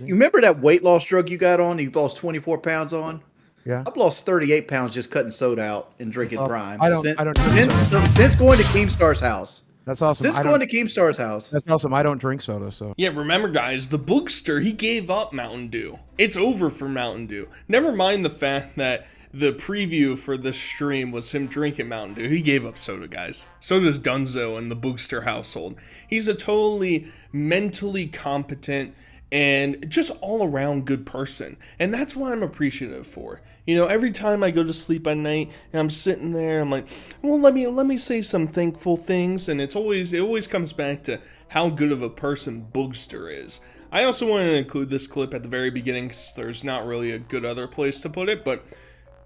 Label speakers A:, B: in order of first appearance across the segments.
A: You
B: easy.
A: remember that weight loss drug you got on? You lost 24 pounds on.
B: Yeah.
A: I've lost 38 pounds just cutting soda out and drinking Prime.
B: I don't drink
A: Since going to Keemstar's house.
B: That's awesome.
A: Since going to Keemstar's house.
B: That's awesome. I don't drink soda, so.
C: Yeah, remember, guys, the Boogster, he gave up Mountain Dew. It's over for Mountain Dew. Never mind the fact that the preview for this stream was him drinking Mountain Dew. He gave up soda, guys. So does Dunzo in the Boogster household. He's a totally mentally competent and just all-around good person. And that's what I'm appreciative for. You know, every time I go to sleep at night and I'm sitting there, I'm like, well, let me say some thankful things. And it always comes back to how good of a person Boogster is. I also wanted to include this clip at the very beginning because there's not really a good other place to put it, but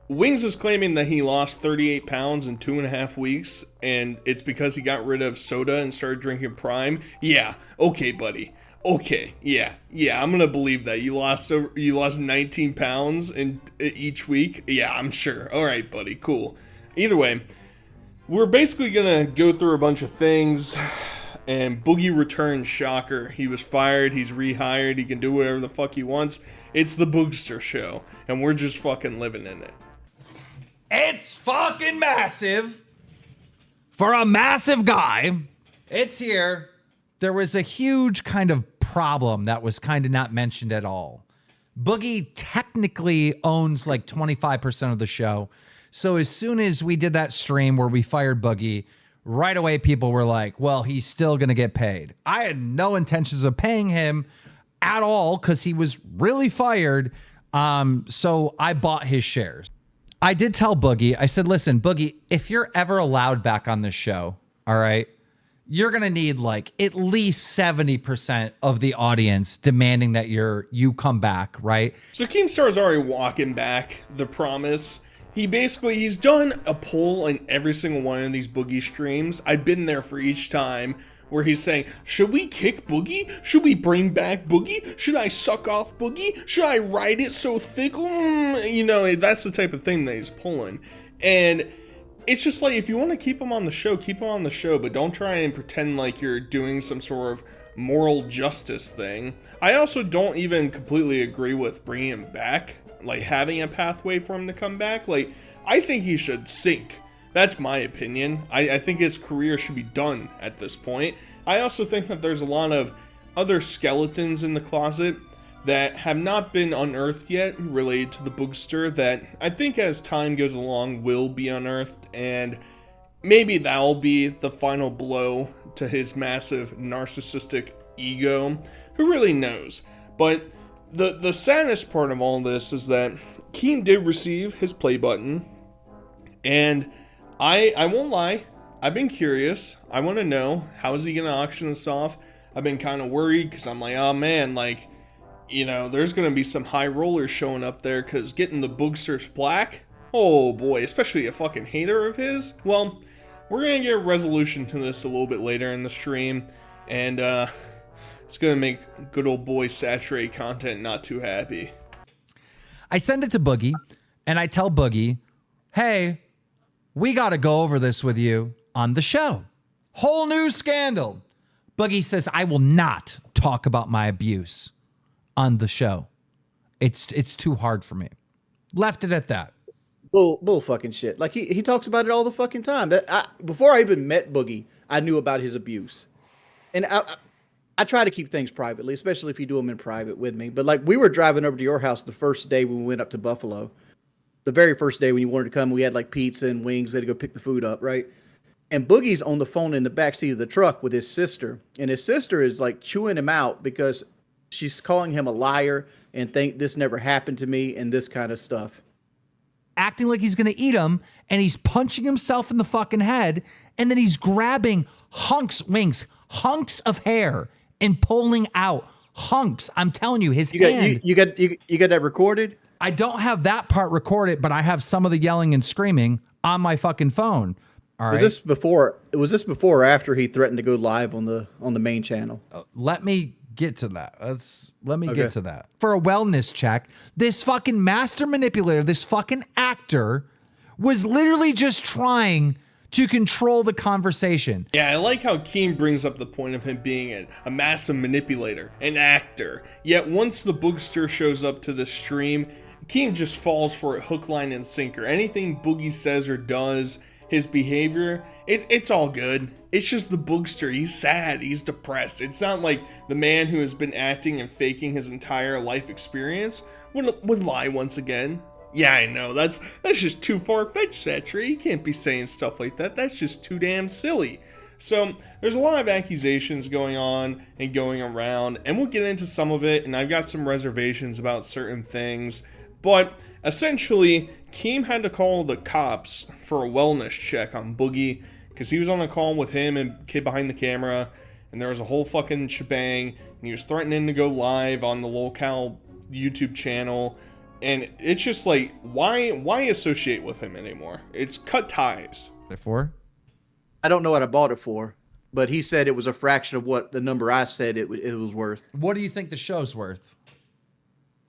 C: Wings is claiming that he lost 38 pounds in 2.5 weeks, and it's because he got rid of soda and started drinking Prime. Yeah, okay, buddy. Okay, yeah, I'm gonna believe that. You lost 19 pounds in each week? Yeah, I'm sure. Alright, buddy, cool. Either way, we're basically gonna go through a bunch of things, and Boogie returns, shocker. He was fired, he's rehired, he can do whatever the fuck he wants. It's the Boogster show, and we're just fucking living in it.
D: It's fucking massive. For a massive guy, it's here. There was a huge kind of problem that was kind of not mentioned at all. Boogie technically owns like 25% of the show. So as soon as we did that stream where we fired Boogie, right away people were like, well, he's still going to get paid. I had no intentions of paying him at all because he was really fired. So I bought his shares. I did tell Boogie, I said, listen, Boogie, if you're ever allowed back on this show, all right, you're going to need like at least 70% of the audience demanding that you come back, right?
C: So Keemstar's already walking back the promise. He's done a poll in every single one of these Boogie streams. I've been there for each time where he's saying, should we kick Boogie? Should we bring back Boogie? Should I suck off Boogie? Should I ride it so thick? You know, that's the type of thing that he's pulling. And it's just like, if you want to keep him on the show, keep him on the show, but don't try and pretend like you're doing some sort of moral justice thing. I also don't even completely agree with bringing him back, like having a pathway for him to come back. Like, I think he should sink. That's my opinion. I think his career should be done at this point. I also think that there's a lot of other skeletons in the closet that have not been unearthed yet related to the Boogster that I think as time goes along will be unearthed, and maybe that'll be the final blow to his massive narcissistic ego. Who really knows? But the saddest part of all this is that Keen did receive his play button, and I won't lie, I've been curious. I want to know, how is he going to auction this off? I've been kind of worried because I'm like, oh man, like, you know, there's going to be some high rollers showing up there because getting the Boogster's plaque, oh boy, especially a fucking hater of his. Well, we're going to get a resolution to this a little bit later in the stream, and it's going to make good old boy Saturate content not too happy.
D: I send it to Boogie, and I tell Boogie, hey, we got to go over this with you on the show. Whole new scandal. Boogie says, I will not talk about my abuse on the show. It's too hard for me. Left it at that.
A: Bull fucking shit. Like he talks about it all the fucking time. Before I even met Boogie, I knew about his abuse. And I try to keep things privately, especially if you do them in private with me. But like, we were driving over to your house the first day when we went up to Buffalo. The very first day when you wanted to come, we had like pizza and wings. We had to go pick the food up, right? And Boogie's on the phone in the backseat of the truck with his sister. And his sister is like chewing him out because she's calling him a liar and think this never happened to me and this kind of stuff.
D: Acting like he's going to eat him, and he's punching himself in the fucking head, and then he's grabbing hunks of hair and pulling out hunks. I'm telling you, his hand.
A: You got that recorded?
D: I don't have that part recorded, but I have some of the yelling and screaming on my fucking phone. All right. Was this before
A: or after he threatened to go live on the main channel?
D: Let me get to that. Let me get to that. For a wellness check, this fucking master manipulator, this fucking actor was literally just trying to control the conversation.
C: Yeah, I like how Keem brings up the point of him being a massive manipulator, an actor. Yet once the Boogster shows up to the stream, Keem just falls for it hook, line, and sinker. Anything Boogie says or does, his behavior, it's all good. It's just the Boogster. He's sad. He's depressed. It's not like the man who has been acting and faking his entire life experience would lie once again. Yeah, I know. That's just too far-fetched, Satray. You can't be saying stuff like that. That's just too damn silly. So there's a lot of accusations going on and going around, and we'll get into some of it, and I've got some reservations about certain things. But essentially, Keem had to call the cops for a wellness check on Boogie because he was on a call with him and kid behind the camera, and there was a whole fucking shebang, and he was threatening to go live on the Lolcow YouTube channel, and it's just like, why associate with him anymore? It's cut ties.
D: Before?
A: I don't know what I bought it for, but he said it was a fraction of what the number I said it was worth.
D: What do you think the show's worth?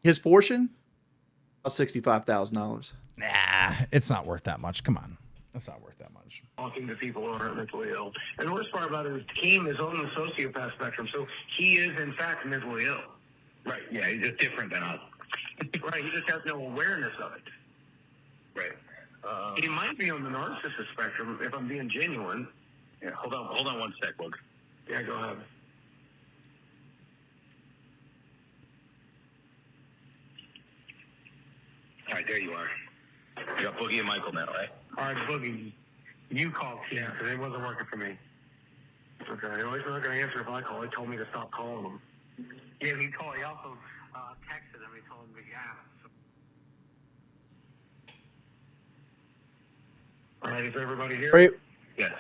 A: His portion? $65,000.
D: Nah, it's not worth that much. Come on. It's not worth that much.
E: Talking to people who aren't mentally ill. And the worst part about it is Keem is on the sociopath spectrum, so he is, in fact, mentally ill. Right, yeah, he's just different than us. Right, he just has no awareness of it. Right. He might be on the narcissist spectrum, if I'm being genuine. Yeah, hold on one sec, Boog. Yeah, go ahead. All right, there you are. You got Boogie and Michael now, right? All right, Boogie, you called Keem because it wasn't working for me. Okay, he's not going to answer if I call. He told me to stop calling him. Yeah, he called. He also texted him. He told him to All right, is everybody here?
A: Right.
E: Yes.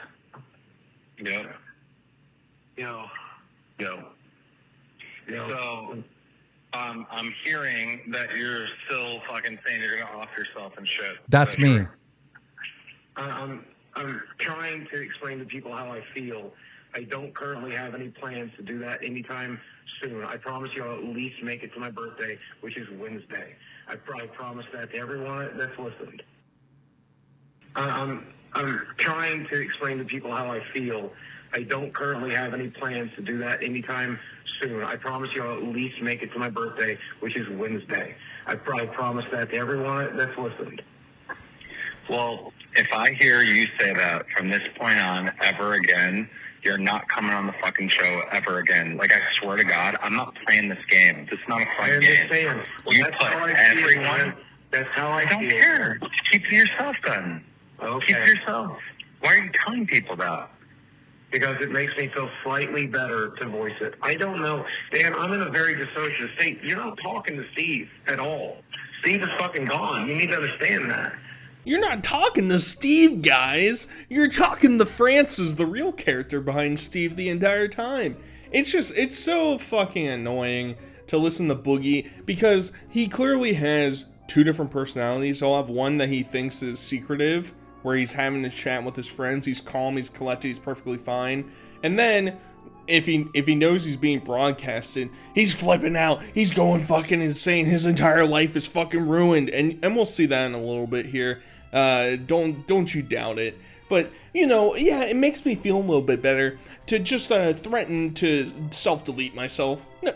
E: Yo. So, I'm hearing that you're still fucking saying you're gonna off yourself and shit.
D: That's me.
E: True? I'm trying to explain to people how I feel. I don't currently have any plans to do that anytime soon. I promise you I'll at least make it to my birthday, which is Wednesday. I promise that to everyone that's listened. I'm trying to explain to people how I feel. I don't currently have any plans to do that anytime soon. I promise you I'll at least make it to my birthday, which is Wednesday. I promise that to everyone that's listened.
F: Well, if I hear you say that from this point on ever again, you're not coming on the fucking show ever again. Like, I swear to God, I'm not playing this game. This is not a fun game.
E: Well,
F: you put everyone...
E: That's how I
F: don't care. Keep it to yourself then.
E: Okay.
F: Keep it to yourself. Why are you telling people that?
E: Because it makes me feel slightly better to voice it. I don't know. Dan, I'm in a very dissociative state. You're not talking to Steve at all. Steve is fucking gone. You need to understand that.
C: You're not talking to Steve, guys. You're talking to Francis, the real character behind Steve the entire time. It's so fucking annoying to listen to Boogie because he clearly has two different personalities. He'll have one that he thinks is secretive, where he's having a chat with his friends. He's calm, he's collected, he's perfectly fine. And then if he knows he's being broadcasted, he's flipping out. He's going fucking insane. His entire life is fucking ruined. And we'll see that in a little bit here. Don't you doubt it. But, yeah, it makes me feel a little bit better to just threaten to self-delete myself. No,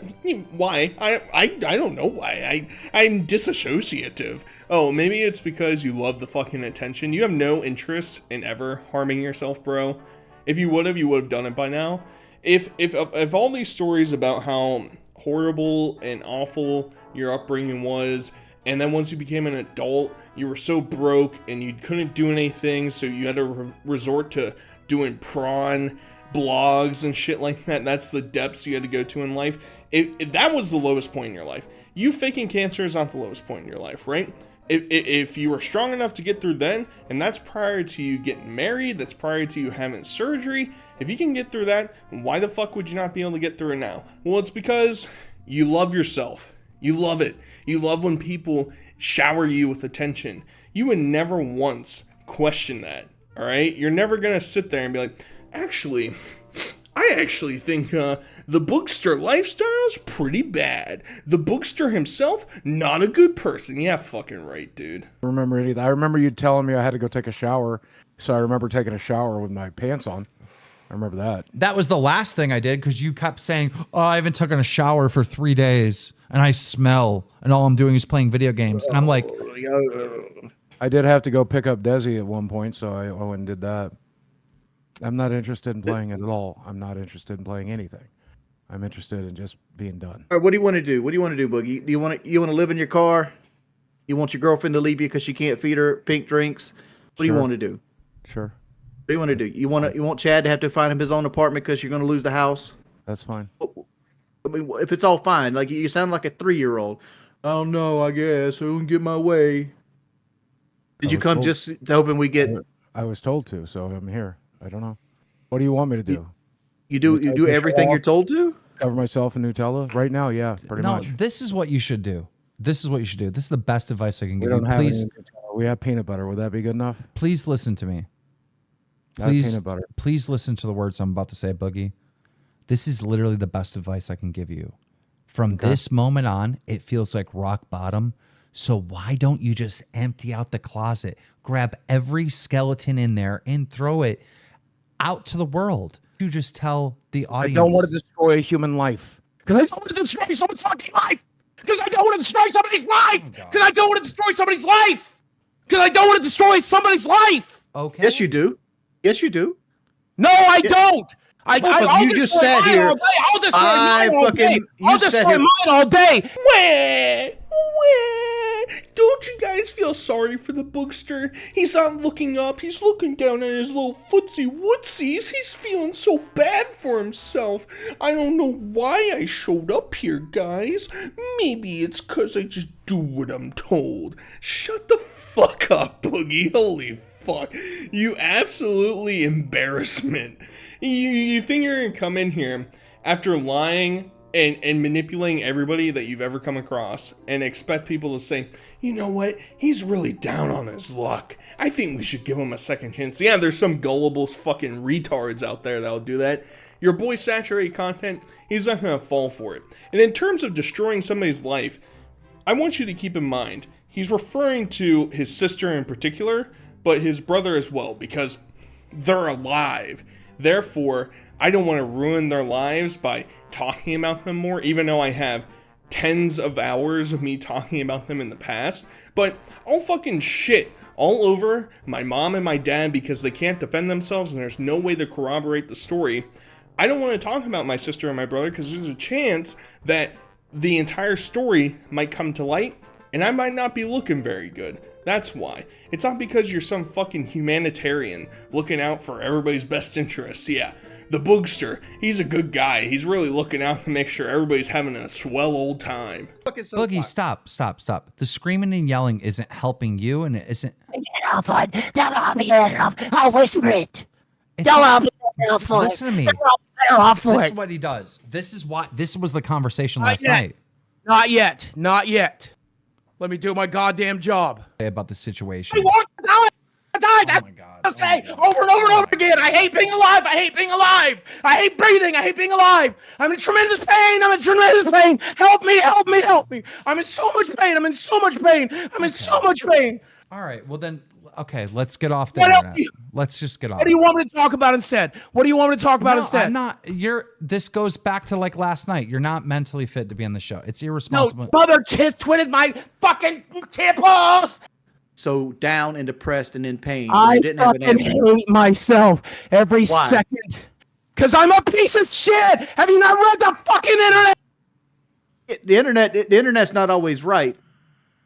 C: why? I don't know why. I'm disassociative. Oh, maybe it's because you love the fucking attention. You have no interest in ever harming yourself, bro. If you would have done it by now. If all these stories about how horrible and awful your upbringing was, and then once you became an adult, you were so broke and you couldn't do anything, so you had to resort to doing prawn blogs and shit like that. That's the depths you had to go to in life. If that was the lowest point in your life. You faking cancer is not the lowest point in your life, right? If you were strong enough to get through then, and that's prior to you getting married, that's prior to you having surgery, if you can get through that, why the fuck would you not be able to get through it now? Well, it's because you love yourself. You love it. You love when people shower you with attention. You would never once question that, all right? You're never going to sit there and be like, actually, I actually think the Boogster lifestyle's pretty bad. The Boogster himself, not a good person. Yeah, fucking right, dude.
B: I remember any of that. I remember you telling me I had to go take a shower. So I remember taking a shower with my pants on. I remember that.
D: That was the last thing I did because you kept saying, "Oh, I haven't taken a shower for 3 days, and I smell, and all I'm doing is playing video games." And I'm like,
B: I did have to go pick up Desi at one point, so I went and did that. I'm not interested in playing it at all. I'm not interested in playing anything. I'm interested in just being done.
A: All right, what do you want to do? What do you want to do, Boogie? Do you want to live in your car? You want your girlfriend to leave you because she can't feed her pink drinks? What do you
B: Sure.
A: want to do?
B: Sure,
A: What do you want to do? You want Chad to have to find him his own apartment because you're going to lose the house?
B: that's fine.
A: I mean, if it's all fine, like you sound like a 3-year-old. I don't know. I guess I won't get my way. Did you
B: was
A: come
B: told-
A: just hoping we get?
B: I was told to, so I'm here. I don't know. What do you want me to do?
A: You do
B: take the
A: everything
B: show
A: you're
B: off?
A: told to?
B: Cover myself in Nutella? Right now, yeah, pretty
D: "No,
B: much.
D: this is what you should do. This is what you should do. This is the best advice I can
B: We
D: give you.
B: don't have
D: Please,
B: any Nutella. We have peanut butter. Would that be good enough?
D: please listen to me.
B: Not
D: Please,
B: peanut butter.
D: please listen to the words I'm about to say, Boogie. This is literally the best advice I can give you. From this moment on, it feels like rock bottom. So why don't you just empty out the closet, grab every skeleton in there, and throw it out to the world? You just tell the
B: I
D: audience.
B: don't want to destroy a human life. Because I don't want to destroy someone's fucking life. Because I don't want to destroy somebody's life. Because I don't want to destroy somebody's life. Because I don't want to destroy somebody's life.
D: Okay.
A: Yes, you do. Yes, you do.
B: No, I don't. I'll
A: you just
B: destroy
A: sat
B: mine
A: here.
B: all day. I'll destroy
A: I
B: mine all
A: fucking-
B: day.
A: you
B: I'll
A: sat
B: destroy
A: here-
B: mine all day.
C: Wah! Don't you guys feel sorry for the Boogster? He's not looking up, he's looking down at his little footsie wootsies. He's feeling so bad for himself. I don't know why I showed up here, guys. Maybe it's 'cause I just do what I'm told. Shut the fuck up, Boogie. Holy fuck. You absolutely embarrassment. You think you're gonna come in here after lying and manipulating everybody that you've ever come across and expect people to say, you know what, he's really down on his luck. I think we should give him a second chance. Yeah, there's some gullible fucking retards out there that'll do that. Your boy saturated content, he's not gonna fall for it. And in terms of destroying somebody's life, I want you to keep in mind, he's referring to his sister in particular, but his brother as well, because they're alive. Therefore, I don't want to ruin their lives by talking about them more, even though I have tens of hours of me talking about them in the past. But I'll fucking shit all over my mom and my dad because they can't defend themselves and there's no way to corroborate the story. I don't want to talk about my sister and my brother because there's a chance that the entire story might come to light and I might not be looking very good. That's why. It's not because you're some fucking humanitarian looking out for everybody's best interests. Yeah, the Boogster, he's a good guy. He's really looking out to make sure everybody's having a swell old time.
D: Boogie, stop. The screaming and yelling isn't helping you, and it isn't.
G: I'll whisper it.
D: Listen to me. This
G: for
D: is
G: it.
D: what he does. This is why. This was the conversation last
B: yet.
D: night
B: Not yet. Not yet. Let me do my goddamn job.
D: about the situation.
B: I want to die. That's
D: my God.
B: what I say over and over and over again. I hate being alive. I hate being alive. I hate breathing. I hate being alive. I'm in tremendous pain. I'm in tremendous pain. Help me. Help me. Help me. I'm in so much pain. I'm in so much pain. I'm in so much pain.
D: All right. Well then, okay. Let's get off the
B: What else
D: internet.
B: do you-
D: Let's just get off.
B: What do you want me to talk about instead? What do you want me to talk about
D: No,
B: instead?
D: I'm not. This goes back to like last night. You're not mentally fit to be on the show. It's
B: No,
D: irresponsible.
B: mother twitted my fucking tipples.
A: So down and depressed and in pain.
G: I
A: You didn't have an
G: fucking
A: answer.
G: hate myself every
A: Why?
G: second.
B: Because I'm a piece of shit. Have you not read the fucking internet?
A: The internet's not always right.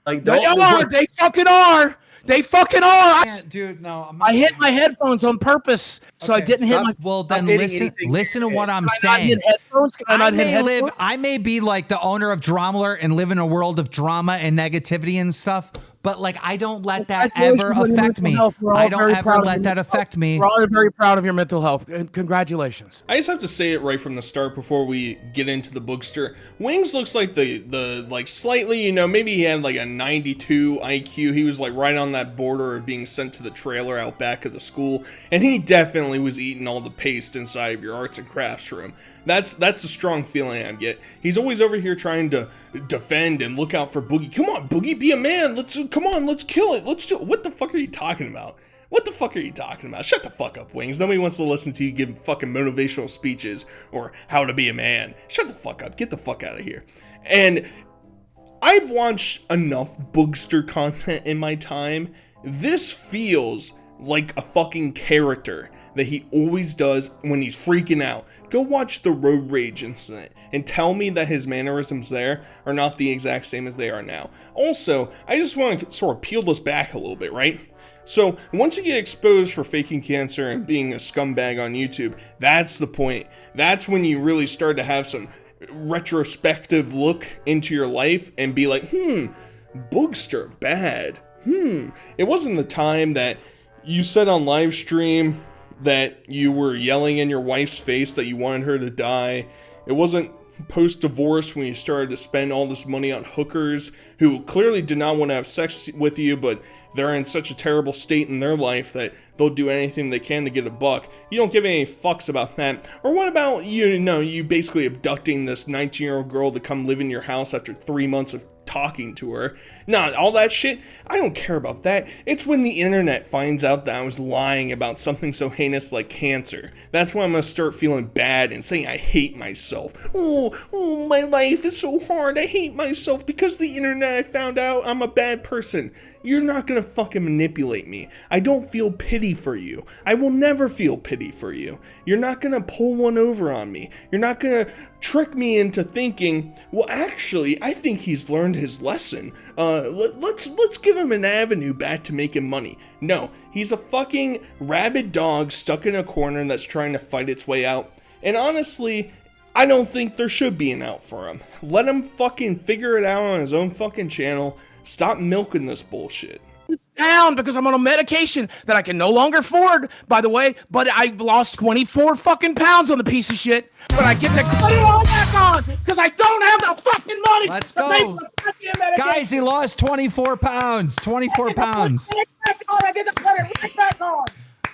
A: Like
B: They are. They fucking are. They fucking are.
D: Dude, no. I'm not
B: I hit my headphones on purpose, so I
D: Okay,
B: didn't hit
A: stop.
B: my.
D: Well, then
A: hitting
D: listen.
A: anything.
D: Listen to what I'm
B: Can I not
D: saying.
B: hit headphones? Can I not hit headphones?
D: I may be like the owner of Dramaler and live in a world of drama and negativity and stuff, but like I don't let that ever
B: Congratulations on your
D: affect
B: mental
D: me.
B: health. We're all
D: I don't
B: very
D: ever
B: proud of
D: let
B: your
D: that
B: mental
D: affect me.
B: We're all very proud of your mental health, and congratulations.
C: I just have to say it right from the start before we get into the Boogster. Wings looks like the like slightly, you know, maybe he had like a 92 IQ. He was like right on that border of being sent to the trailer out back of the school, and he definitely was eating all the paste inside of your arts and crafts room. That's a strong feeling I get. He's always over here trying to defend and look out for Boogie. Come on, Boogie, be a man. Let's kill it. Let's do it. What the fuck are you talking about? What the fuck are you talking about? Shut the fuck up, Wings. Nobody wants to listen to you give fucking motivational speeches or how to be a man. Shut the fuck up. Get the fuck out of here. And I've watched enough Boogster content in my time. This feels like a fucking character that he always does when he's freaking out. Go watch the road rage incident and tell me that his mannerisms there are not the exact same as they are now. Also, I just want to sort of peel this back a little bit, right? So, once you get exposed for faking cancer and being a scumbag on YouTube, that's the point. That's when you really start to have some retrospective look into your life and be like, Boogster, bad. It wasn't the time that you said on live stream that you were yelling in your wife's face that you wanted her to die. It wasn't post-divorce when you started to spend all this money on hookers who clearly did not want to have sex with you, but they're in such a terrible state in their life that they'll do anything they can to get a buck. You don't give any fucks about that. Or what about, you basically abducting this 19-year-old girl to come live in your house after 3 months of talking to her? Nah, all that shit, I don't care about that. It's when the internet finds out that I was lying about something so heinous like cancer. That's when I'm gonna start feeling bad and saying I hate myself. Oh, my life is so hard. I hate myself because the internet, I found out I'm a bad person. You're not gonna fucking manipulate me. I don't feel pity for you. I will never feel pity for you. You're not gonna pull one over on me. You're not gonna trick me into thinking, well, actually, I think he's learned his lesson. Let's give him an avenue back to making money. No, he's a fucking rabid dog stuck in a corner that's trying to fight its way out. And honestly, I don't think there should be an out for him. Let him fucking figure it out on his own fucking channel. Stop milking this bullshit.
B: Down because I'm on a medication that I can no longer afford, by the way, but I've lost 24 fucking pounds on the piece of shit, but I get to put it all back on because I don't have the fucking money.
D: Let's
B: to pay
D: go.
B: for the goddamn medication.
D: Guys, he lost 24 pounds. 24 pounds.
B: I get to put it right back on.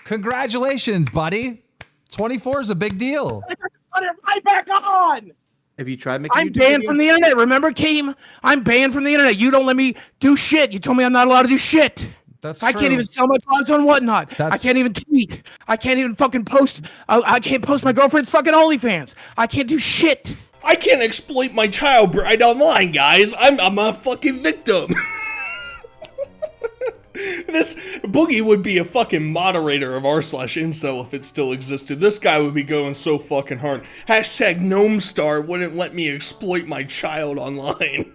D: Congratulations, buddy. 24 is a big deal.
B: I get to put it right back on.
A: Have you tried making
B: I'm
A: YouTube
B: banned
A: videos?
B: from the internet. Remember, Keem? I'm banned from the internet. You don't let me do shit. You told me I'm not allowed to do shit.
D: That's
B: I
D: true.
B: can't even sell my products on whatnot. I
D: That's-
B: can't even tweet. I can't even fucking post. I can't post my girlfriend's fucking OnlyFans. I can't do shit.
C: I can't exploit my child bride online, guys. I'm a fucking victim. This Boogie would be a fucking moderator of r/incel if it still existed. This guy would be going so fucking hard. Hashtag GnomeStar wouldn't let me exploit my child online.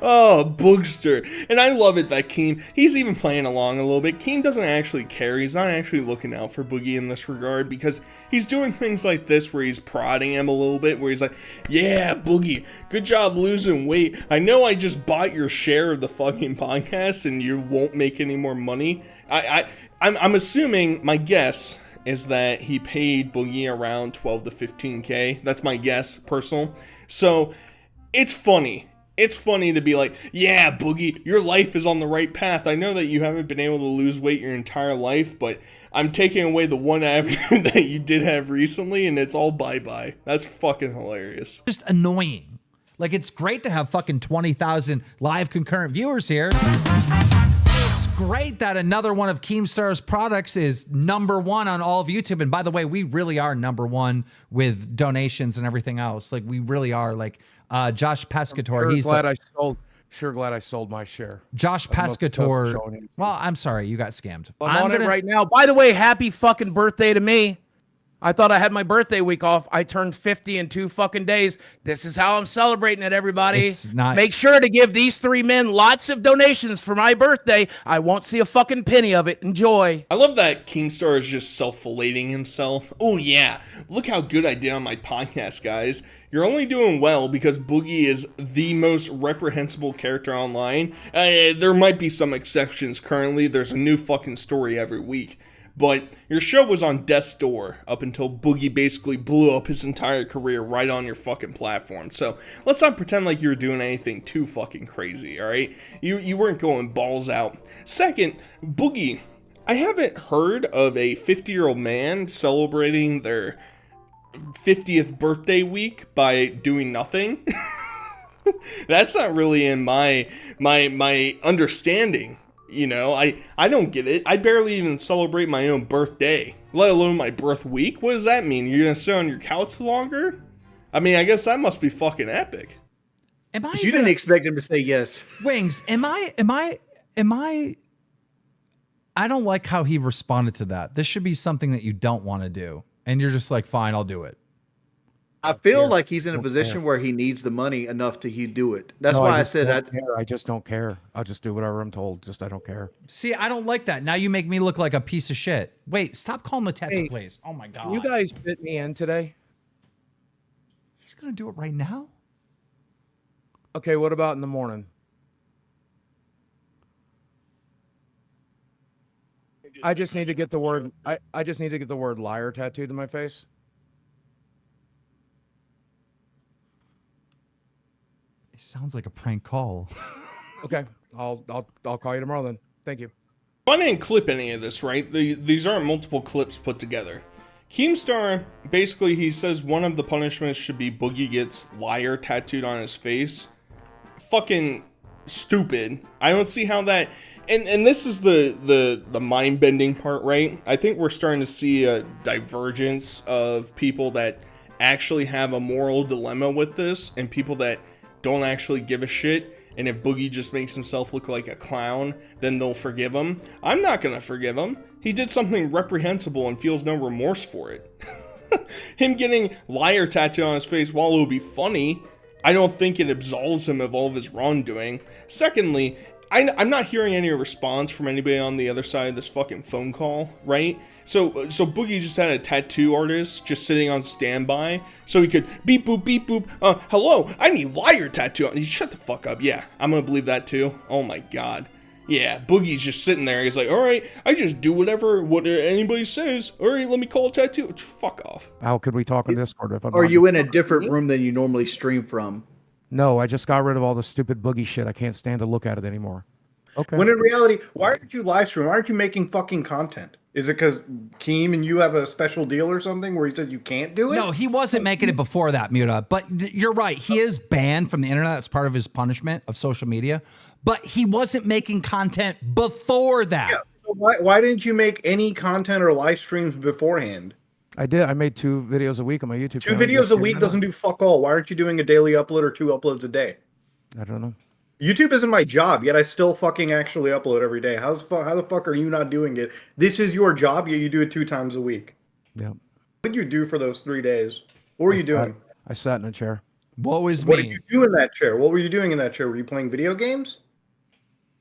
C: Oh, Boogster. And I love it that Keem, he's even playing along a little bit. Keem doesn't actually care. He's not actually looking out for Boogie in this regard because he's doing things like this where he's prodding him a little bit, where he's like, yeah, Boogie, good job losing weight. I know I just bought your share of the fucking podcast and you won't make any more money. I'm assuming, my guess is that he paid Boogie around 12 to 15K. That's my guess, personal. So, it's funny. It's funny to be like, yeah, Boogie, your life is on the right path. I know that you haven't been able to lose weight your entire life, but I'm taking away the one avenue that you did have recently, and it's all bye-bye. That's fucking hilarious.
D: Just annoying. Like, it's great to have fucking 20,000 live concurrent viewers here. It's great that another one of Keemstar's products is #1 on all of YouTube. And by the way, we really are #1 with donations and everything else. Like, we really are. Like, Josh Pescator, he's
B: glad I sold my share.
D: Josh
B: I don't know if it's up,
D: Pescator.
B: Johnny.
D: Well, I'm sorry, you got scammed.
B: I'm on it right now. By the way, happy fucking birthday to me. I thought I had my birthday week off. I turned 50 in 2 fucking days. This is how I'm celebrating it, everybody.
D: It's not-
B: Make sure to give these 3 men lots of donations for my birthday. I won't see a fucking penny of it. Enjoy.
C: I love that Keemstar is just self-filleting himself. Oh yeah, look how good I did on my podcast, guys. You're only doing well because Boogie is the most reprehensible character online. There might be some exceptions currently. There's a new fucking story every week. But your show was on death's door up until Boogie basically blew up his entire career right on your fucking platform. So let's not pretend like you were doing anything too fucking crazy, alright? You weren't going balls out. Second, Boogie, I haven't heard of a 50-year-old man celebrating their 50th birthday week by doing nothing. That's not really in my understanding. You know, I don't get it. I barely even celebrate my own birthday, let alone my birth week. What does that mean? You're gonna sit on your couch longer? I mean, I guess that must be fucking epic.
D: Am I?
A: You didn't expect him to say yes.
D: Wings, am I? I don't like how he responded to that. This should be something that you don't want to do. And you're just like, fine, I'll do it.
A: I feel like he's in a position where he needs the money enough to do it. That's why I said
H: I just don't care. I'll just do whatever I'm told. I don't care.
D: See, I don't like that. Now you make me look like a piece of shit. Wait, stop calling the tattoo place. Oh my God.
B: You guys fit me in today?
D: He's going to do it right now?
B: Okay, what about in the morning? I just need to get the word I just need to get the word liar tattooed in my face.
D: It sounds like a prank call.
B: Okay, I'll call you tomorrow then. Thank you.
C: I didn't clip any of this, right? These aren't multiple clips put together. Keemstar, basically, he says one of the punishments should be Boogie gets liar tattooed on his face. Fucking stupid. I don't see how that... And this is the mind-bending part, right? I think we're starting to see a divergence of people that actually have a moral dilemma with this and people that don't actually give a shit. And if Boogie just makes himself look like a clown, then they'll forgive him. I'm not gonna forgive him. He did something reprehensible and feels no remorse for it. Him getting liar tattooed on his face, while it would be funny, I don't think it absolves him of all of his wrongdoing. Secondly, I'm not hearing any response from anybody on the other side of this fucking phone call, right? So Boogie just had a tattoo artist just sitting on standby so he could beep boop, hello, I need liar tattoo. Shut the fuck up. Yeah, I'm gonna believe that too. Oh my God. Yeah, Boogie's just sitting there. He's like, all right, I just do whatever anybody says. All right, let me call a tattoo. Fuck off.
H: How could we talk on Discord if I'm
A: Are you in a different room than you normally stream from?
H: No, I just got rid of all the stupid Boogie shit. I can't stand to look at it anymore. Okay.
I: When in reality, why aren't you live stream? Why aren't you making fucking content? Is it because Keem and you have a special deal or something where he says you can't do it?
D: No, he wasn't making it before that, Muta. But you're right. He is banned from the internet. That's part of his punishment of social media. But he wasn't making content before that.
I: Yeah. So why didn't you make any content or live streams beforehand?
H: I did. I made 2 videos a week on my YouTube
I: Two
H: channel.
I: videos a week doesn't do fuck all. Why aren't you doing a daily upload or 2 uploads a day?
H: I don't know.
I: YouTube isn't my job, yet I still fucking actually upload every day. How the fuck are you not doing it? This is your job, yet you do it 2 times a week.
H: Yeah.
I: What did you do for those 3 days? What were you doing?
H: I sat in a chair.
D: What was
I: What
D: me?
I: did you do in that chair? What were you doing in that chair? Were you playing video games?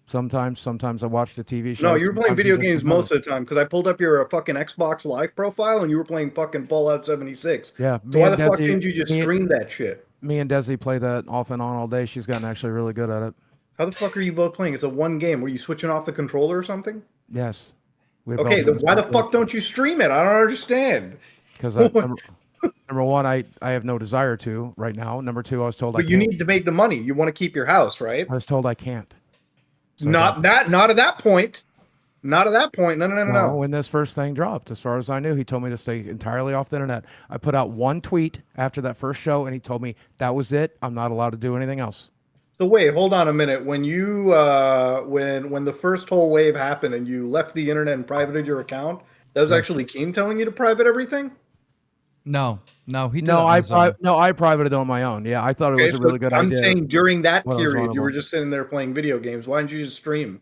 H: Sometimes I watched a TV show.
I: No, you were playing video games most of the time because I pulled up your fucking Xbox Live profile and you were playing fucking Fallout 76.
H: Yeah.
I: So why the fuck didn't you just stream that shit?
H: Me and Desi play that off and on all day. She's gotten actually really good at it.
I: How the fuck are you both playing? It's a one game. Were you switching off the controller or something?
H: Yes.
I: Okay, then why the fuck don't you stream it? I don't understand.
H: Because number one, I have no desire to right now. Number 2, I was told I
I: But you
H: can't.
I: need to make the money. You want to keep your house, right?
H: I was told I can't. So
I: Not at that point. Not at that point. No.
H: When this first thing dropped, as far as I knew, he told me to stay entirely off the internet. I put out 1 tweet after that first show, and he told me that was it. I'm not allowed to do anything else.
I: So wait, hold on a minute. When you when the first whole wave happened and you left the internet and privated your account, that was actually Keem telling you to private everything?
D: No, he did.
H: No, I privated it on my own. Yeah, I thought it was a really good idea.
I: I'm saying during that
H: When I was
I: period,
H: on
I: you
H: it.
I: were just sitting there playing video games. Why didn't you just stream?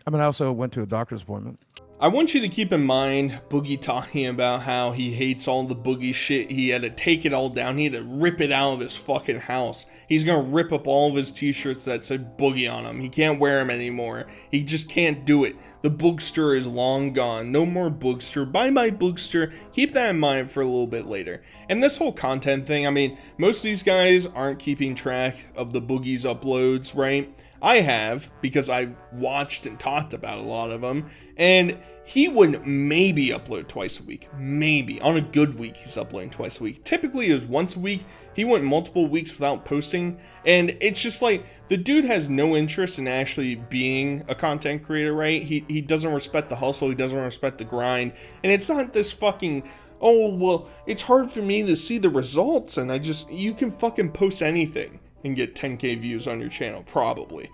H: I mean, I also went to a doctor's appointment.
C: I want you to keep in mind Boogie talking about how he hates all the Boogie shit. He had to take it all down. He had to rip it out of his fucking house. He's gonna rip up all of his t-shirts that said Boogie on them. He can't wear them anymore. He just can't do it. The Boogster is long gone. No more Boogster. Bye-bye Boogster. Keep that in mind for a little bit later. And this whole content thing, I mean, most of these guys aren't keeping track of the Boogie's uploads, right? I have, because I've watched and talked about a lot of them, and he would maybe upload twice a week. Maybe. On a good week, he's uploading twice a week. Typically, it was once a week. He went multiple weeks without posting, and it's just like, the dude has no interest in actually being a content creator, right? He doesn't respect the hustle, he doesn't respect the grind, and it's not this fucking, oh, well, it's hard for me to see the results, and you can fucking post anything and get 10k views on your channel, probably.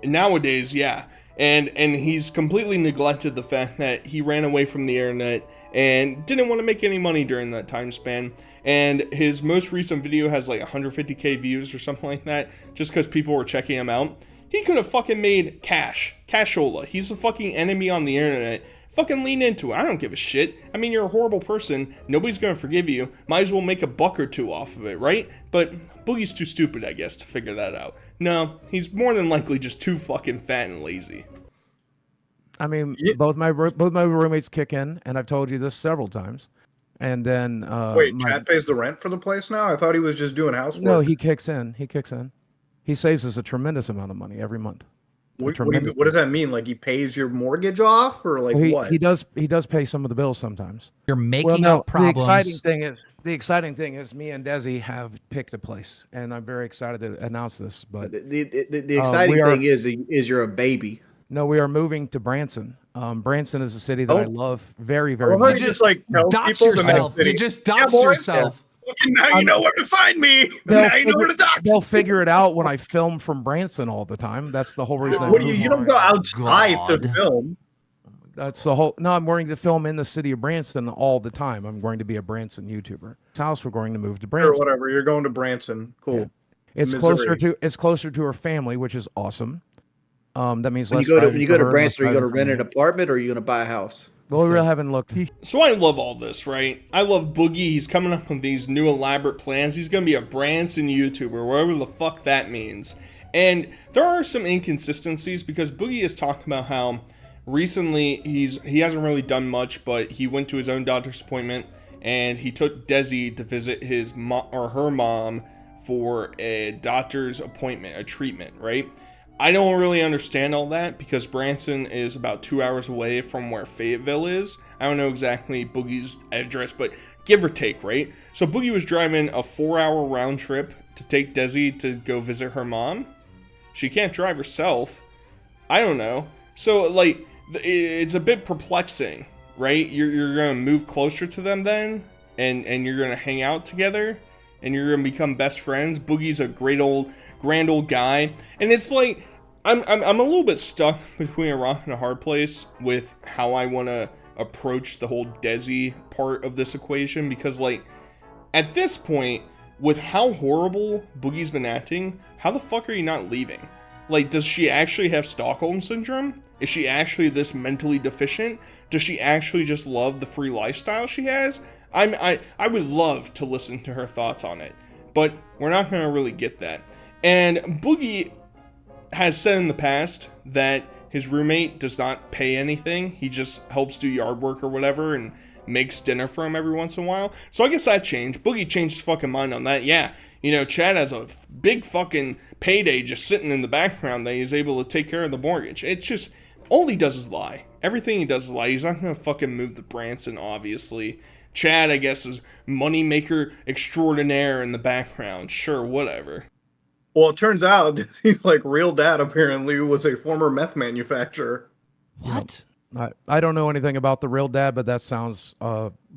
C: Nowadays, yeah. And he's completely neglected the fact that he ran away from the internet and didn't want to make any money during that time span. And his most recent video has like 150k views or something like that, just because people were checking him out. He could have fucking made cashola. He's a fucking enemy on the internet. Fucking lean into it. I don't give a shit. I mean, you're a horrible person. Nobody's gonna forgive you. Might as well make a buck or two off of it, right? But Boogie's too stupid, I guess, to figure that out. No, he's more than likely just too fucking fat and lazy.
H: I mean, both my roommates kick in, and I've told you this several times. And then
I: wait, Chad pays the rent for the place now? I thought he was just doing housework.
H: No, he kicks in. He saves us a tremendous amount of money every month.
I: What does that mean? Like he pays your mortgage off, or like what?
H: He does pay some of the bills sometimes.
D: You're making up problems.
H: The exciting thing is me and Desi have picked a place, and I'm very excited to announce this. But
A: the exciting thing is you're a baby.
H: No, we are moving to Branson. Branson is a city that I love very, very much.
I: You just like tell
D: dox
I: people
D: yourself. You just dox yourself.
I: Now you know where to find me. Now you know where to dox.
H: They'll figure it out when I film from Branson all the time. That's the whole reason.
I: You don't go outside to film.
H: That's the whole. No, I'm going to film in the city of Branson all the time. I'm going to be a Branson YouTuber. This house, we're going to move to Branson.
I: Or whatever. You're going to Branson. Cool.
H: Yeah. It's closer to her family, which is awesome. That means
A: when you go to Branson, are you going to rent an apartment, or are you going to buy a house?
H: Well, we really haven't looked.
C: So I love all this, right? I love Boogie. He's coming up with these new elaborate plans. He's going to be a Branson YouTuber, whatever the fuck that means. And there are some inconsistencies because Boogie is talking about how recently he hasn't really done much, but he went to his own doctor's appointment and he took Desi to visit his mom or her mom for a doctor's appointment, a treatment, right? I don't really understand all that because Branson is about 2 hours away from where Fayetteville is. I don't know exactly Boogie's address, but give or take, right? So Boogie was driving a 4-hour round trip to take Desi to go visit her mom. She can't drive herself. I don't know. So, like, it's a bit perplexing, right? You're going to move closer to them then, and you're going to hang out together, and you're going to become best friends. Boogie's a grand old guy, and it's like I'm a little bit stuck between a rock and a hard place with how I want to approach the whole Desi part of this equation, because like at this point, with how horrible Boogie's been acting, how the fuck are you not leaving? Like, does she actually have Stockholm syndrome? Is she actually this mentally deficient? Does she actually just love the free lifestyle she has? I would love to listen to her thoughts on it, but we're not going to really get that. And Boogie has said in the past that his roommate does not pay anything. He just helps do yard work or whatever and makes dinner for him every once in a while. So I guess that changed. Boogie changed his fucking mind on that. Yeah, you know, Chad has a big fucking payday just sitting in the background that he's able to take care of the mortgage. It's just, all he does is lie. Everything he does is lie. He's not going to fucking move to Branson, obviously. Chad, I guess, is moneymaker extraordinaire in the background. Sure, whatever.
I: Well, it turns out he's like real dad apparently was a former meth manufacturer.
D: What?
H: I don't know anything about the real dad, but that sounds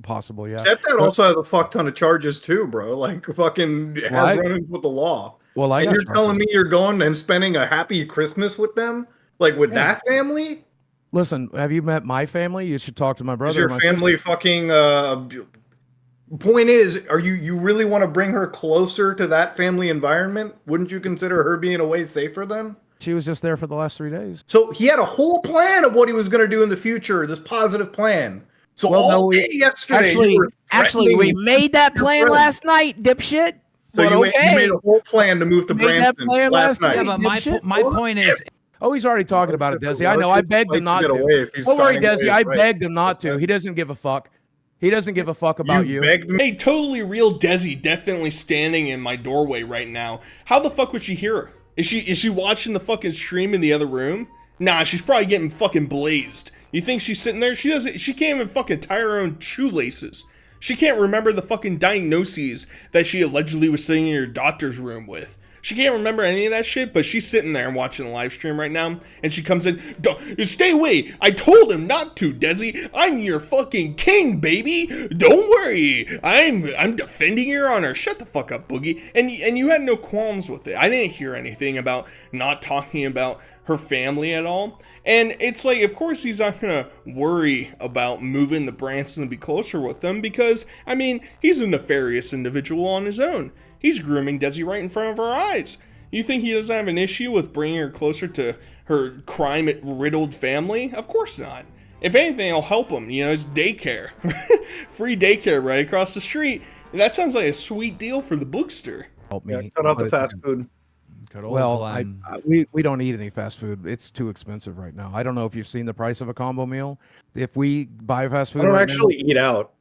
H: possible, yeah.
I: Stepdad also has a fuck ton of charges too, bro. Like fucking has run-ins with the law.
H: Well,
I: and you're telling me you're going and spending a happy Christmas with them? Like with that family?
H: Listen, have you met my family? You should talk to my brother.
I: Is your family fucking point is, are you really want to bring her closer to that family environment? Wouldn't you consider her being away safer then?
H: She was just there for the last 3 days.
I: So he had a whole plan of what he was going to do in the future, this positive plan. So yesterday,
B: actually, we made that plan last night, dipshit.
I: So you made a whole plan to move to Branson last night.
D: Yeah, but my point is...
H: Oh, he's already talking about it, Desi. I know. I begged him not to. Don't worry, Desi. I begged him not to. He doesn't give a fuck. He doesn't give a fuck about you.
C: Hey, totally real Desi definitely standing in my doorway right now. How the fuck would she hear her? Is she watching the fucking stream in the other room? Nah, she's probably getting fucking blazed. You think she's sitting there? She can't even fucking tie her own shoelaces. She can't remember the fucking diagnoses that she allegedly was sitting in your doctor's room with. She can't remember any of that shit, but she's sitting there and watching the live stream right now, and she comes in, stay away, I told him not to, Desi, I'm your fucking king, baby, don't worry, I'm defending your honor, shut the fuck up, Boogie, and you had no qualms with it. I didn't hear anything about not talking about her family at all. And it's like, of course he's not gonna worry about moving the Branson to be closer with them because, I mean, he's a nefarious individual on his own. He's grooming Desi right in front of our eyes. You think he doesn't have an issue with bringing her closer to her crime-riddled family? Of course not. If anything, it'll help him. You know, it's daycare. Free daycare right across the street. And that sounds like a sweet deal for the Boogster.
H: Help me.
I: Yeah, cut out the fast food.
H: Well, we don't eat any fast food. It's too expensive right now. I don't know if you've seen the price of a combo meal. If we buy fast food,
I: I don't actually eat out.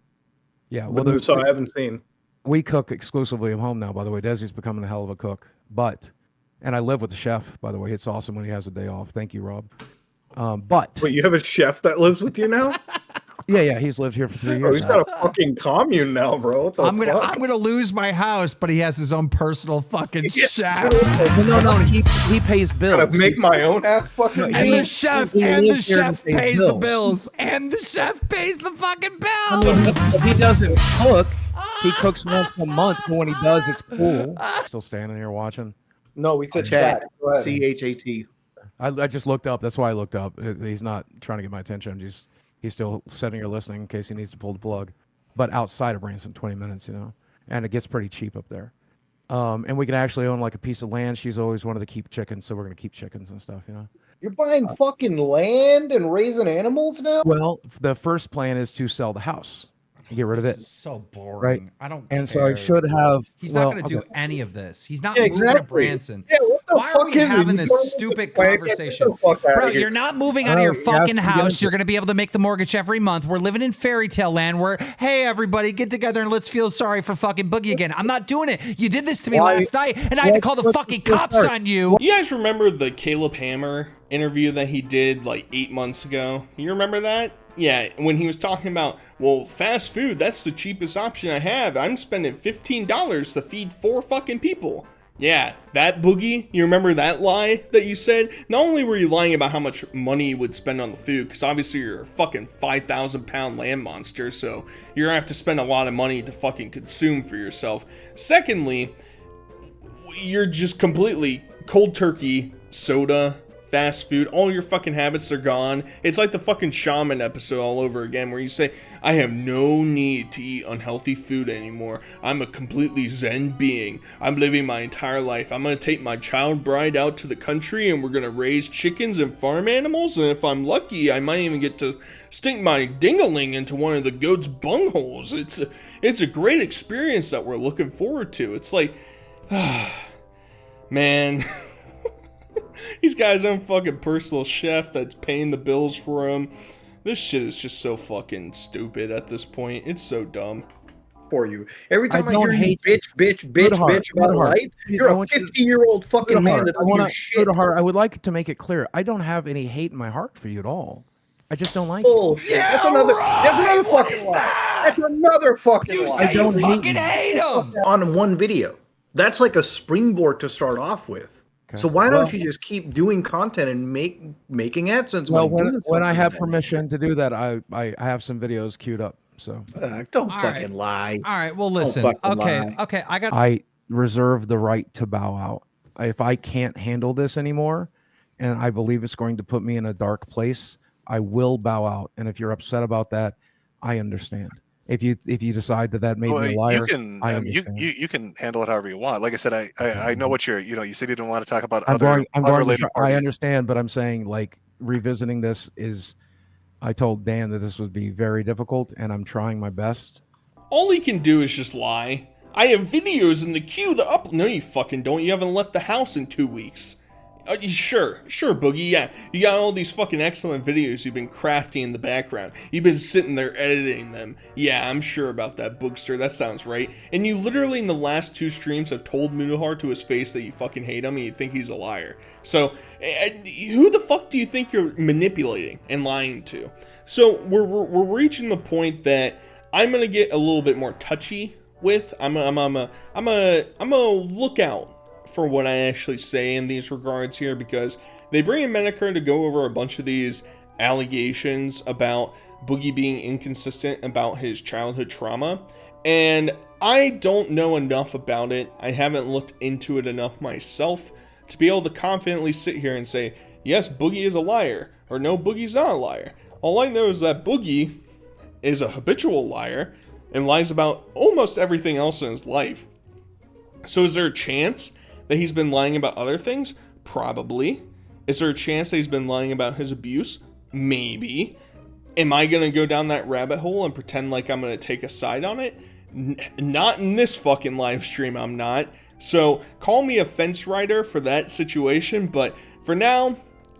H: Yeah, well,
I: But, so I haven't seen.
H: we cook exclusively at home now. By the way, Desi's becoming a hell of a cook. And I live with the chef. By the way, it's awesome when he has a day off. Thank you, Rob. But
I: Wait, you have a chef that lives with you now?
H: yeah, he's lived here for 3
I: Oh,
H: years.
I: he's
H: now.
I: got a fucking commune now, bro. What the
D: I'm
I: fuck?
D: gonna lose my house, but he has his own personal fucking shack.
H: No, he pays bills.
I: Gotta make my own ass fucking.
D: And the chef pays the
H: bills.
D: bills. And the chef pays the fucking bills.
H: If he doesn't cook, he cooks once a month. But when he does, it's cool. Still standing here watching.
I: No, we said
A: Chat.
I: chat. Go ahead.
A: CHAT.
H: I just looked up. That's why I looked up. He's not trying to get my attention. He's still sitting here listening in case he needs to pull the plug. But outside of Branson, 20 minutes, you know. And it gets pretty cheap up there. And we can actually own like a piece of land. She's always wanted to keep chickens, so we're gonna keep chickens and stuff, you know.
I: You're buying fucking land and raising animals now?
H: Well, the first plan is to sell the house. Get rid of it.
D: This is so boring.
H: Right.
D: I don't
H: And
D: care.
H: so I should have.
D: He's
H: well,
D: not going to do
H: okay.
D: any of this. He's not
I: Yeah,
D: moving to
I: exactly.
D: Branson.
I: Yeah, what the
D: Why
I: fuck
D: are we
I: is it?
D: having
I: You
D: this
I: don't even
D: stupid
I: play it.
D: conversation?
I: Get the fuck outta
D: Bro,
I: here.
D: you're not moving out of your
H: you have
D: fucking
H: to get
D: house.
H: into
D: You're going to be able to make the mortgage every month. We're living in fairy tale land where, hey, everybody, get together and let's feel sorry for fucking Boogie again. I'm not doing it. You did this to me last night, and I had to call the fucking cops on you.
C: You guys remember the Caleb Hammer interview that he did like 8 months ago? You remember that? Yeah, when he was talking about, well, fast food, that's the cheapest option I have. I'm spending $15 to feed 4 fucking people. Yeah, that Boogie, you remember that lie that you said? Not only were you lying about how much money you would spend on the food, because obviously you're a fucking 5,000 pound land monster, so you're gonna have to spend a lot of money to fucking consume for yourself. Secondly, you're just completely cold turkey, soda, fast food, all your fucking habits are gone. It's like the fucking shaman episode all over again where you say, I have no need to eat unhealthy food anymore. I'm a completely zen being. I'm living my entire life. I'm gonna take my child bride out to the country and we're gonna raise chickens and farm animals, and if I'm lucky, I might even get to stick my dingaling into one of the goat's bungholes. It's a great experience that we're looking forward to. It's like, man. He's got his own fucking personal chef that's paying the bills for him. This shit is just so fucking stupid at this point. It's so dumb.
I: For you. Every time I
H: don't
I: hear you
H: hate
I: bitch about life, you're a 50-year-old fucking man that doesn't do shit.
H: I would like to make it clear. I don't have any hate in my heart for you at all. I just don't like
I: Bullshit.
H: it.
I: That's another fucking lie. That's another fucking lie.
H: I don't
D: hate him.
I: On one video. That's like a springboard to start off with.
H: Okay.
I: So why don't you just keep doing content and making AdSense?
H: Well, when I have permission to do that, I have some videos queued up. So
I: don't
D: All
I: fucking
D: right.
I: lie.
D: All right, well, listen.
I: fucking
D: Okay,
I: lie.
D: okay,
H: I reserve the right to bow out. If I can't handle this anymore, and I believe it's going to put me in a dark place, I will bow out. And if you're upset about that, I understand. If you decide that made me a liar, I understand.
J: You can handle it however you want. Like I said, I know what you said you didn't want to talk about
H: I'm going
J: unrelated
H: to, I
J: parties.
H: understand, but I'm saying like revisiting this is. I told Dan that this would be very difficult, and I'm trying my best.
C: All he can do is just lie. I have videos in the queue to upload. No, you fucking don't. You haven't left the house in 2 weeks. Sure, Boogie, yeah. You got all these fucking excellent videos you've been crafting in the background. You've been sitting there editing them. Yeah, I'm sure about that, Boogster. That sounds right. And you literally in the last 2 streams have told Munohar to his face that you fucking hate him and you think he's a liar. So, who the fuck do you think you're manipulating and lying to? So, we're reaching the point that I'm gonna get a little bit more touchy with. I'm a look out for what I actually say in these regards here, because they bring in Menaker to go over a bunch of these allegations about Boogie being inconsistent about his childhood trauma, and I don't know enough about it. I haven't looked into it enough myself to be able to confidently sit here and say, yes, Boogie is a liar, or no, Boogie's not a liar. All I know is that Boogie is a habitual liar and lies about almost everything else in his life. So is there a chance that he's been lying about other things? Probably. Is there a chance that he's been lying about his abuse? Maybe. Am I going to go down that rabbit hole and pretend like I'm going to take a side on it? Not in this fucking live stream, I'm not. So call me a fence rider for that situation, but for now,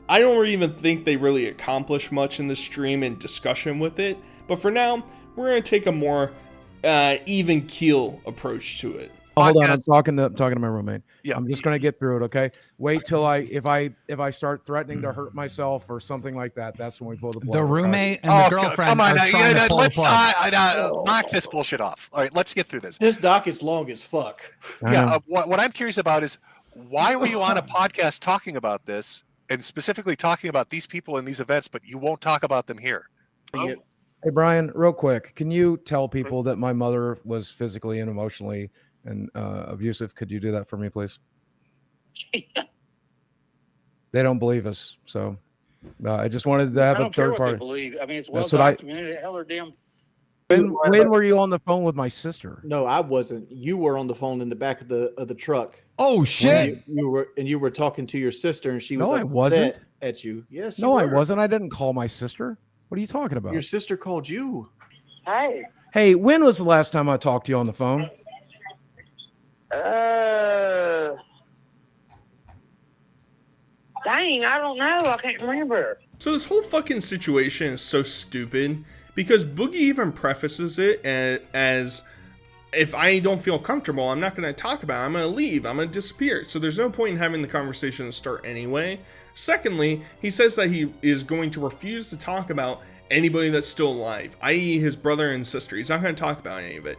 C: I don't even think they really accomplished much in the stream and discussion with it. But for now, we're going to take a more even keel approach to it.
H: Hold on, I'm talking to my roommate.
J: Yeah.
H: I'm just gonna get through it, okay? Wait till if I start threatening to hurt myself or something like that, that's when we pull the plug.
D: The
H: okay?
D: roommate and the girlfriend
J: Come on,
D: are trying to pull the
J: let's
D: plug.
J: knock this bullshit off. All right, let's get through this.
A: This docket's long as fuck.
J: Yeah, what I'm curious about is why were you on a podcast talking about this and specifically talking about these people and these events, but you won't talk about them here?
H: Hey Brian, real quick, can you tell people that my mother was physically and emotionally and abusive? Could you do that for me, please? They don't believe us, so I just wanted to have a third party.
K: Believe. I mean, it's well
H: That's what
K: documented. Hell, damn.
H: When were you on the phone with my sister?
A: No, I wasn't. You were on the phone in the back of the truck.
D: Oh shit!
A: You were talking to your sister, and she was
H: No, I wasn't.
A: upset at you. Yes.
H: No,
A: you
H: I
A: were.
H: wasn't. I didn't call my sister. What are you talking about?
A: Your sister called you.
K: Hey.
H: Hey, when was the last time I talked to you on the phone?
K: Dang, I don't know. I can't remember.
C: So this whole fucking situation is so stupid because Boogie even prefaces it as if I don't feel comfortable, I'm not going to talk about it. I'm going to leave. I'm going to disappear. So there's no point in having the conversation start anyway. Secondly, he says that he is going to refuse to talk about anybody that's still alive, i.e. his brother and sister. He's not going to talk about any of it.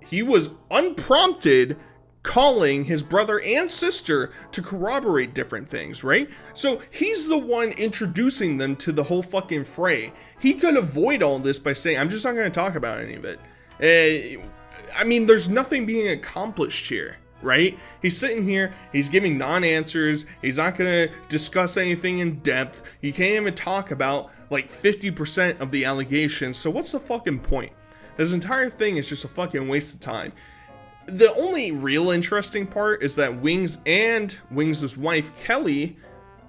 C: He was unprompted calling his brother and sister to corroborate different things, right? So he's the one introducing them to the whole fucking fray. He could avoid all this by saying, I'm just not going to talk about any of it. I mean, there's nothing being accomplished here, right? He's sitting here, he's giving non-answers, he's not going to discuss anything in depth, he can't even talk about like 50% of the allegations, so what's the fucking point? This entire thing is just a fucking waste of time. The only real interesting part is that Wings and Wings' wife, Kelly,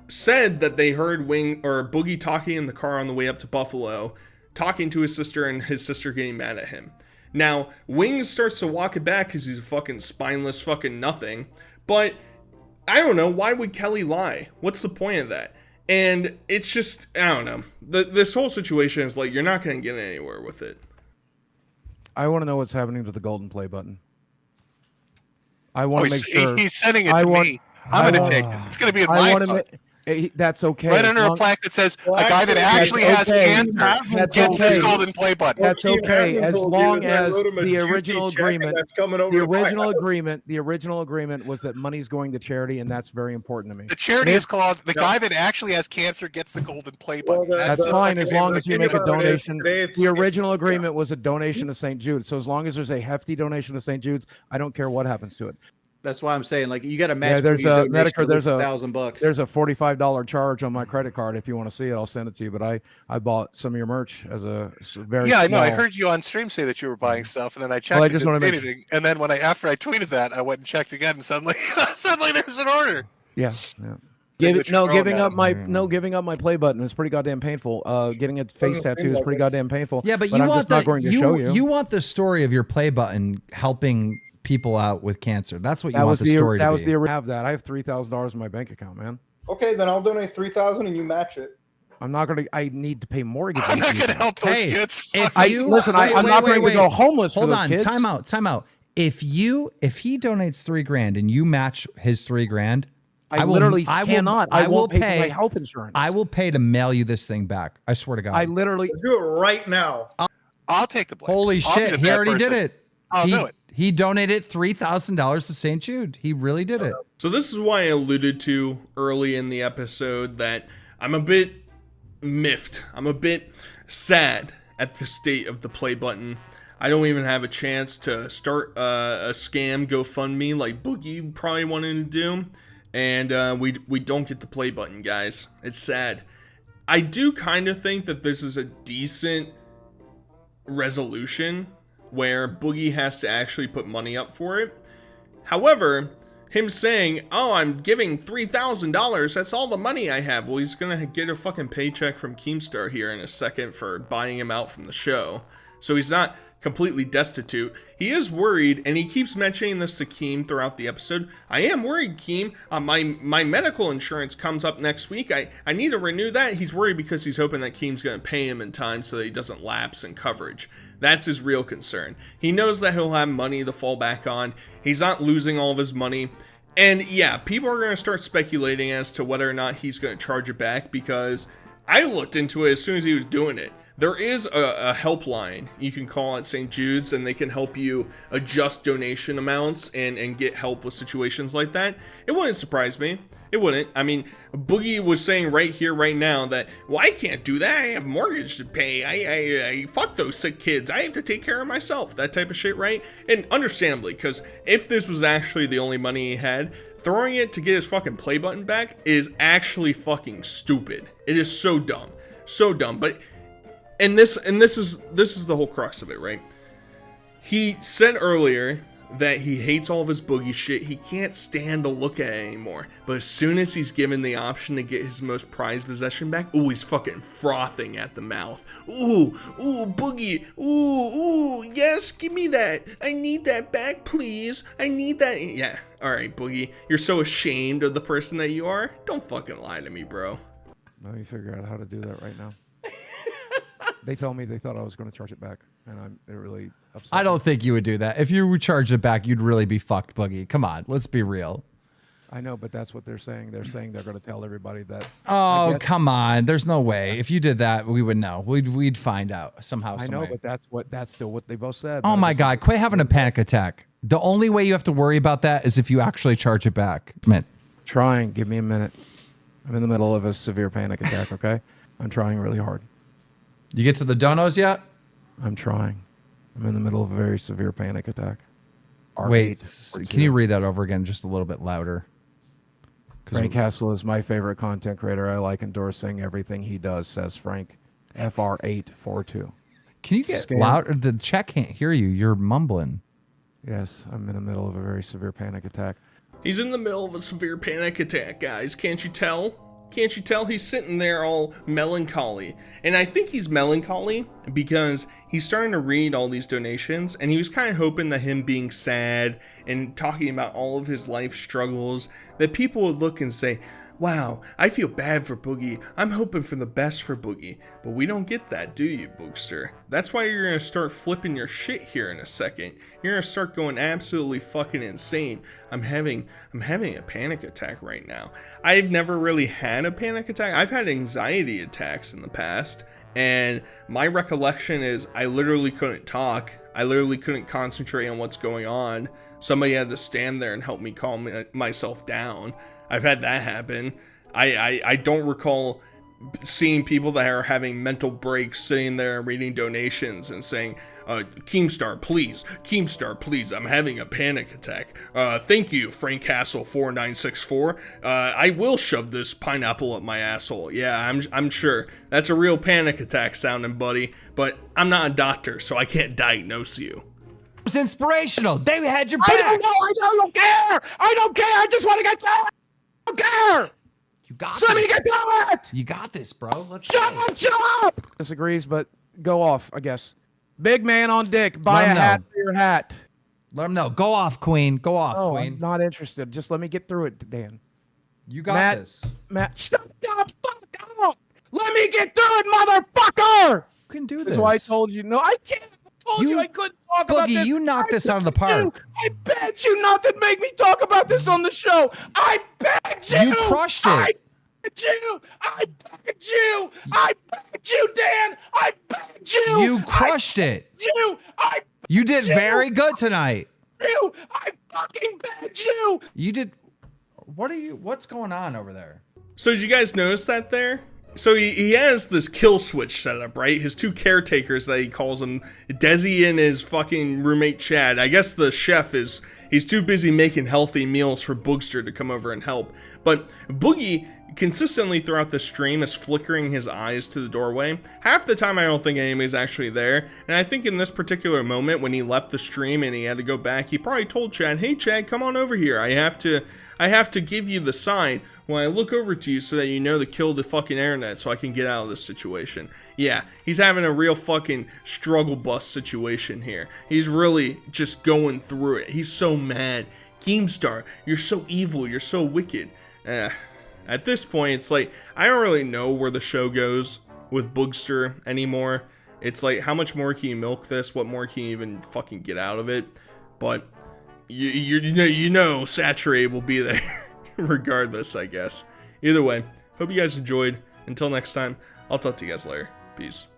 C: said that they heard Boogie talking in the car on the way up to Buffalo, talking to his sister and his sister getting mad at him. Now, Wings starts to walk it back because he's a fucking spineless fucking nothing, but I don't know, why would Kelly lie? What's the point of that? And it's just, I don't know. This whole situation is like, you're not going to get anywhere with it.
H: I want to know what's happening to the golden play button. I want to make sure.
J: He's sending it to me. I'm going to take it. It's going to be in my post.
H: That's okay.
J: Right under a plaque that says a guy that actually has cancer gets this golden play button.
H: That's okay, as long as the original agreement. The original agreement was that money's going to charity, and that's very important to me.
J: The charity is called the guy that actually has cancer gets the golden play button.
H: That's fine as long as you make a donation. The original agreement was a donation to St. Jude, so as long as there's a hefty donation to St. Jude's, I don't care what happens to it.
A: That's why I'm saying, like, you got to match.
H: Yeah, there's a Medicare. There's
A: $1,000.
H: There's a $45 charge on my credit card. If you want to see it, I'll send it to you. But I bought some of your merch as a very
J: I know. I
H: small-
J: heard you on stream say that you were buying stuff, and then I checked.
H: I
J: it,
H: just
J: didn't
H: wanna
J: say
H: make
J: anything, and then after I tweeted that, I went and checked again, and suddenly there's an order.
H: Yeah.
J: Giving
H: giving up my play button is pretty goddamn painful. Getting a face tattoo is pretty goddamn painful.
D: Yeah, but
H: I'm
D: want
H: just not going to show you.
D: You want the story of your play button helping people out with cancer. That's what you want the story to be.
H: I have that. I have $3,000 in my bank account, man.
I: Okay, then I'll donate $3,000 and you match it.
H: I'm not gonna. I need to pay mortgage.
J: I'm not gonna help those kids.
H: I'm not going to go homeless for those kids.
D: Time out. If he donates $3,000 and you match his $3,000,
H: I won't pay for my health insurance.
D: I will pay to mail you this thing back. I swear to God.
I: Let's do it right now.
J: I'll take the blame.
D: Holy shit! He already did it.
J: I'll do it.
D: He donated $3,000 to St. Jude. He really did it.
C: So this is why I alluded to early in the episode that I'm a bit miffed. I'm a bit sad at the state of the play button. I don't even have a chance to start a scam GoFundMe like Boogie probably wanted to do. and we don't get the play button, guys. It's sad. I do kind of think that this is a decent resolution where Boogie has to actually put money up for it. However, him saying, oh, I'm giving $3,000, that's all the money I have. Well, he's gonna get a fucking paycheck from Keemstar here in a second for buying him out from the show. So he's not completely destitute. He is worried, and he keeps mentioning this to Keem throughout the episode. I am worried, Keem. My medical insurance comes up next week. I need to renew that. He's worried because he's hoping that Keem's gonna pay him in time so that he doesn't lapse in coverage. That's his real concern. He knows that he'll have money to fall back on. He's not losing all of his money. And yeah, people are going to start speculating as to whether or not he's going to charge it back, because I looked into it as soon as he was doing it. There is a helpline you can call at St. Jude's, and they can help you adjust donation amounts and get help with situations like that. It wouldn't surprise me. It wouldn't. I mean, Boogie was saying right here, right now that, well, I can't do that. I have a mortgage to pay. I fuck those sick kids. I have to take care of myself. That type of shit, right? And understandably, because if this was actually the only money he had, throwing it to get his fucking play button back is actually fucking stupid. It is so dumb. So dumb. But, and this is the whole crux of it, right? He said earlier that he hates all of his Boogie shit. He can't stand to look at it anymore. But as soon as he's given the option to get his most prized possession back, ooh, he's fucking frothing at the mouth. Ooh, Boogie. Ooh, yes, give me that. I need that back, please. I need that. Yeah, alright, Boogie. You're so ashamed of the person that you are? Don't fucking lie to me, bro.
H: Let me figure out how to do that right now. They told me they thought I was going to charge it back, and it really upset
D: I don't
H: me.
D: think you would do that. If you would charge it back, you'd really be fucked, Boogie. Come on, let's be real.
H: I know, but that's what they're saying. They're saying they're going to tell everybody that.
D: Oh, come on. There's no way. If you did that, we would know. We'd find out somehow.
H: I know, but that's still what they both said.
D: Oh my God, quit having a panic attack. The only way you have to worry about that is if you actually charge it back. Man.
H: Trying. Give me a minute. I'm in the middle of a severe panic attack, okay? I'm trying really hard.
D: You get to the donos yet?
H: I'm trying. I'm in the middle of a very severe panic attack.
D: Wait, can you read that over again just a little bit louder?
H: Frank Hassel is my favorite content creator. I like endorsing everything he does, says Frank. FR842.
D: Can you get louder? The chat can't hear you. You're mumbling.
H: Yes, I'm in the middle of a very severe panic attack.
C: He's in the middle of a severe panic attack, guys. Can't you tell? Can't you tell? He's sitting there all melancholy. And I think he's melancholy because he's starting to read all these donations, and he was kind of hoping that him being sad and talking about all of his life struggles, that people would look and say, wow, I feel bad for Boogie. I'm hoping for the best for Boogie. But we don't get that, do you, Boogster? That's why you're going to start flipping your shit here in a second. You're going to start going absolutely fucking insane. I'm having a panic attack right now. I've never really had a panic attack. I've had anxiety attacks in the past. And my recollection is I literally couldn't talk. I literally couldn't concentrate on what's going on. Somebody had to stand there and help me calm myself down. I've had that happen. I don't recall seeing people that are having mental breaks sitting there reading donations and saying, Keemstar, please, I'm having a panic attack. Thank you, Frank Castle 4964. I will shove this pineapple up my asshole. Yeah, I'm sure. That's a real panic attack sounding, buddy. But I'm not a doctor, so I can't diagnose you.
D: It was inspirational. They had your back.
B: I don't know. I don't care. I just want to get there. I don't care.
D: You got
B: so
D: this.
B: Let me get to it.
D: You got this, bro. Let's
B: shut up.
H: Disagrees, but go off, I guess. Big man on dick. Buy a hat for your hat.
D: Let him know. Go off, Queen. Go off, Queen.
H: I'm not interested. Just let me get through it, Dan.
D: You got this.
H: Matt,
B: shut the fuck up. Let me get through it, motherfucker.
D: You can do this.
H: That's why I told you. No, I can't. I told you I couldn't talk about this.
D: Boogie, you knocked this out of the park.
B: I begged you not to make me talk about this on the show. I begged you.
D: You crushed it.
B: I begged you, Dan. I begged you.
D: You crushed it. You did very good tonight.
B: I fucking begged you.
D: You did. What's going on over there?
C: So did you guys notice that there? So he has this kill switch set up, right? His two caretakers that he calls him, Desi and his fucking roommate Chad. I guess the chef is He's too busy making healthy meals for Boogster to come over and help. But Boogie consistently throughout the stream is flickering his eyes to the doorway. Half the time I don't think anybody's actually there, and I think in this particular moment when he left the stream and he had to go back, he probably told Chad, hey Chad, come on over here, I have to give you the sign when I look over to you so that you know to kill the fucking internet so I can get out of this situation. Yeah, he's having a real fucking struggle bus situation here. He's really just going through it. He's so mad. Keemstar, you're so evil, you're so wicked. At this point, it's like, I don't really know where the show goes with Boogster anymore. It's like, how much more can you milk this? What more can you even fucking get out of it? But, you know Saturated will be there regardless, I guess. Either way, hope you guys enjoyed. Until next time, I'll talk to you guys later. Peace.